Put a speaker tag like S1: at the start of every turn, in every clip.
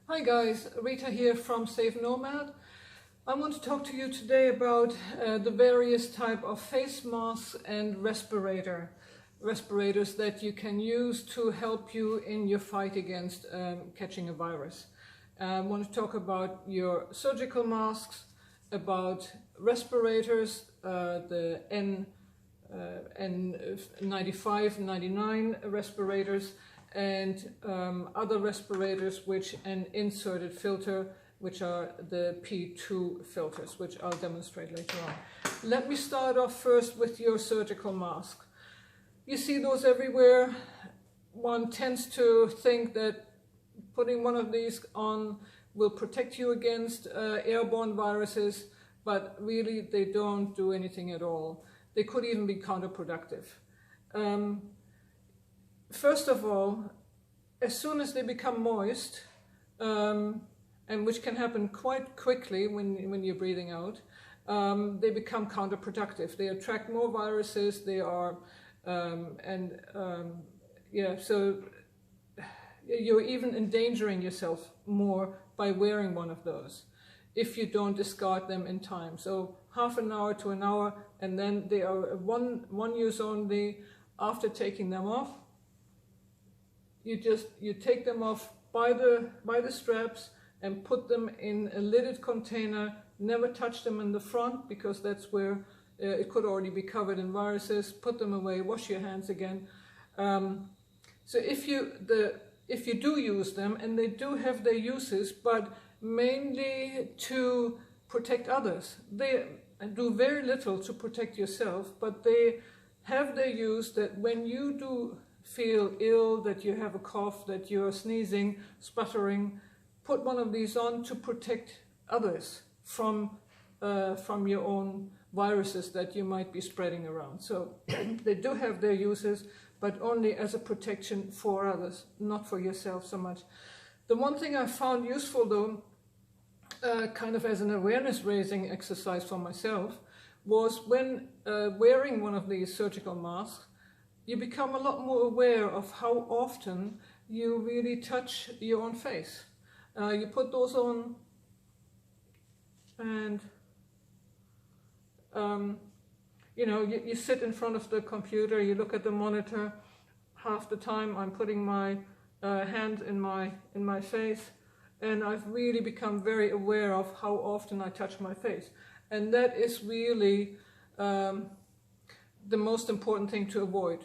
S1: Hi guys, Rita here from Safe Nomad. I want to talk to you today about the various type of face masks and respirators that you can use to help you in your fight against catching a virus. I want to talk about your surgical masks, about respirators, the N95, 99 respirators, and other respirators, which an inserted filter, which are the P2 filters, which I'll demonstrate later on. Let me start off first with your surgical mask. You see those everywhere. One tends to think that putting one of these on will protect you against airborne viruses, but really they don't do anything at all. They could even be counterproductive. First of all, as soon as they become moist, and which can happen quite quickly when you're breathing out, they become counterproductive. They attract more viruses. They are, so you're even endangering yourself more by wearing one of those if you don't discard them in time. So half an hour to an hour, and then they are one use only. After taking them off, you take them off by the straps and put them in a lidded container. Never touch them in the front, because that's where it could already be covered in viruses. Put them away, wash your hands again. So if you do use them, and they do have their uses, but mainly to protect others. They do very little to protect yourself, but they have their use that when you do feel ill, that you have a cough, that you're sneezing, sputtering, put one of these on to protect others from your own viruses that you might be spreading around. So they do have their uses, but only as a protection for others, not for yourself so much. The one thing I found useful though, kind of as an awareness raising exercise for myself, was when wearing one of these surgical masks, you become a lot more aware of how often you really touch your own face. You put those on, and you sit in front of the computer, you look at the monitor. Half the time I'm putting my hand in my face, and I've really become very aware of how often I touch my face. And that is really the most important thing to avoid.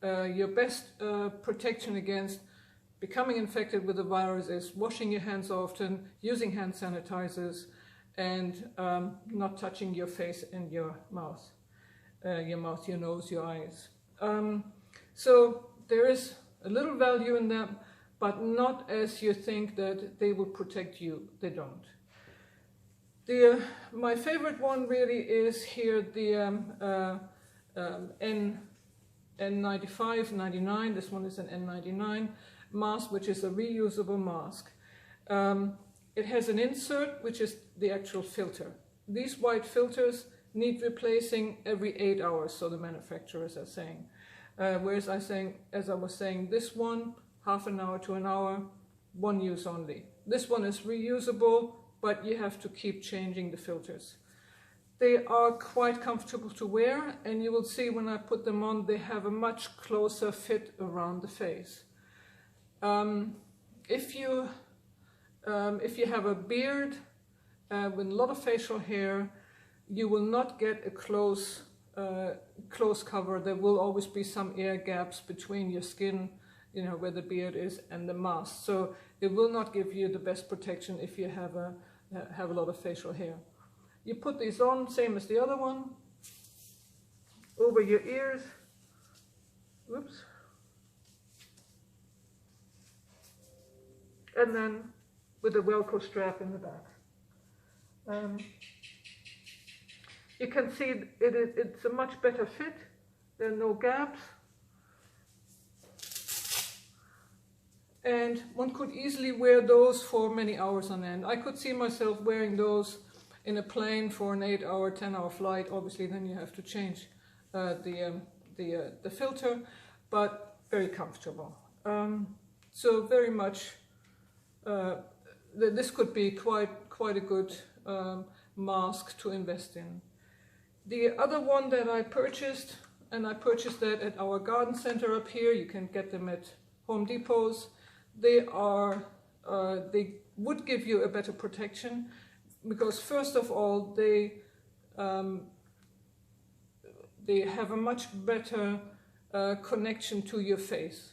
S1: Your best protection against becoming infected with the virus is washing your hands often, using hand sanitizers, and not touching your face and your mouth, your nose, your eyes. So there is a little value in them, but not as you think that they will protect you. They don't. My favorite one really is here the N95, 99. This one is an N99 mask, which is a reusable mask. It has an insert, which is the actual filter. These white filters need replacing every 8 hours, so the manufacturers are saying. Whereas as I was saying, this one, half an hour to an hour, one use only. This one is reusable, but you have to keep changing the filters. They are quite comfortable to wear, and you will see when I put them on, they have a much closer fit around the face. If you have a beard with a lot of facial hair, you will not get a close cover. There will always be some air gaps between your skin, where the beard is, and the mask. So it will not give you the best protection if you have a lot of facial hair. You put these on, same as the other one, over your ears. Whoops. And then with a Velcro strap in the back. You can see it's a much better fit. There are no gaps. And one could easily wear those for many hours on end. I could see myself wearing those in a plane for an 8-hour, 10-hour flight. Obviously, then you have to change the filter, but very comfortable. So very much this could be quite a good mask to invest in. The other one that I purchased, and I purchased that at our garden center up here, you can get them at Home Depots. They would give you a better protection because first of all they have a much better connection to your face,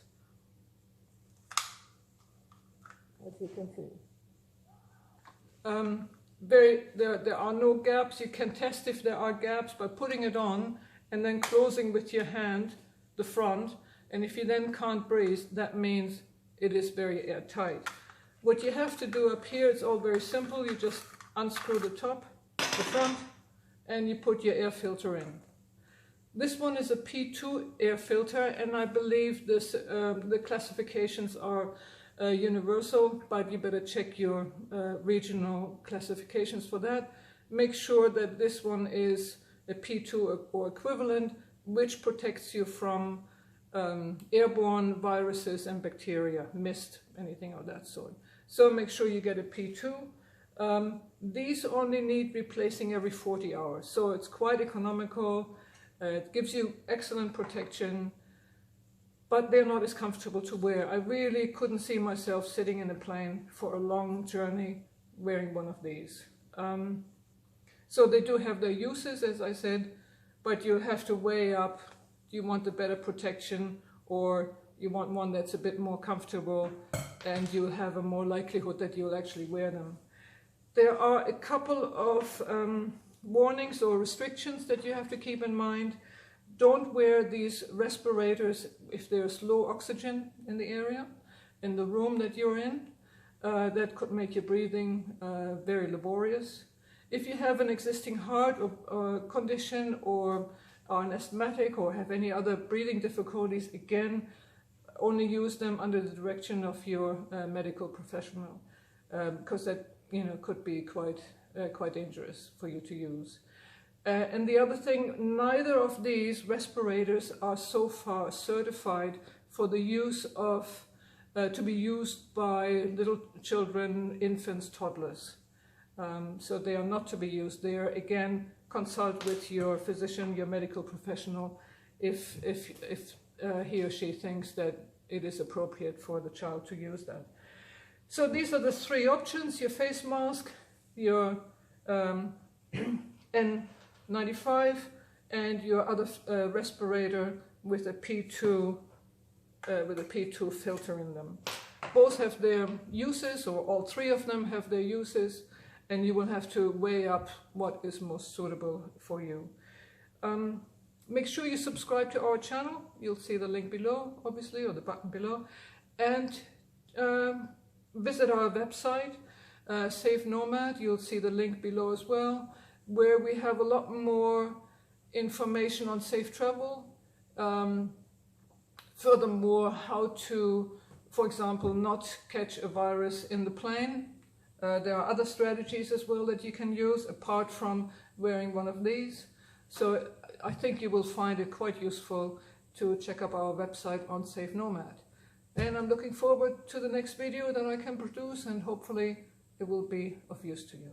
S1: as you can see. There are no gaps. You can test if there are gaps by putting it on and then closing with your hand the front, and if you then can't breathe, that means it is very airtight. What you have to do up here, it's all very simple. You just unscrew the top, the front, and you put your air filter in. This one is a P2 air filter, and I believe this, the classifications are universal, but you better check your regional classifications for that. Make sure that this one is a P2 or equivalent, which protects you from airborne viruses and bacteria, mist, anything of that sort. So make sure you get a P2. These only need replacing every 40 hours, so it's quite economical. It gives you excellent protection, but they're not as comfortable to wear. I really couldn't see myself sitting in a plane for a long journey wearing one of these. So they do have their uses, as I said, but you have to weigh up, do you want the better protection or you want one that's a bit more comfortable and you have a more likelihood that you'll actually wear them. There are a couple of warnings or restrictions that you have to keep in mind. Don't wear these respirators if there's low oxygen in the area, in the room that you're in. That could make your breathing very laborious. If you have an existing heart or condition or are an asthmatic or have any other breathing difficulties, again, only use them under the direction of your medical professional, because that could be quite dangerous for you to use. And the other thing, neither of these respirators are so far certified for the use of, to be used by little children, infants, toddlers. So they are not to be used there. Again, consult with your physician, your medical professional, if he or she thinks that it is appropriate for the child to use that. So these are the three options: your face mask, your N95, and your other respirator with a P2 filter in them. Both have their uses, or all three of them have their uses, and you will have to weigh up what is most suitable for you. Make sure you subscribe to our channel. You'll see the link below, obviously, or the button below, and visit our website, Safe Nomad. You'll see the link below as well, where we have a lot more information on safe travel. Furthermore, how to, for example, not catch a virus in the plane. There are other strategies as well that you can use apart from wearing one of these. So I think you will find it quite useful to check up our website on Safe Nomad. And I'm looking forward to the next video that I can produce, and hopefully it will be of use to you.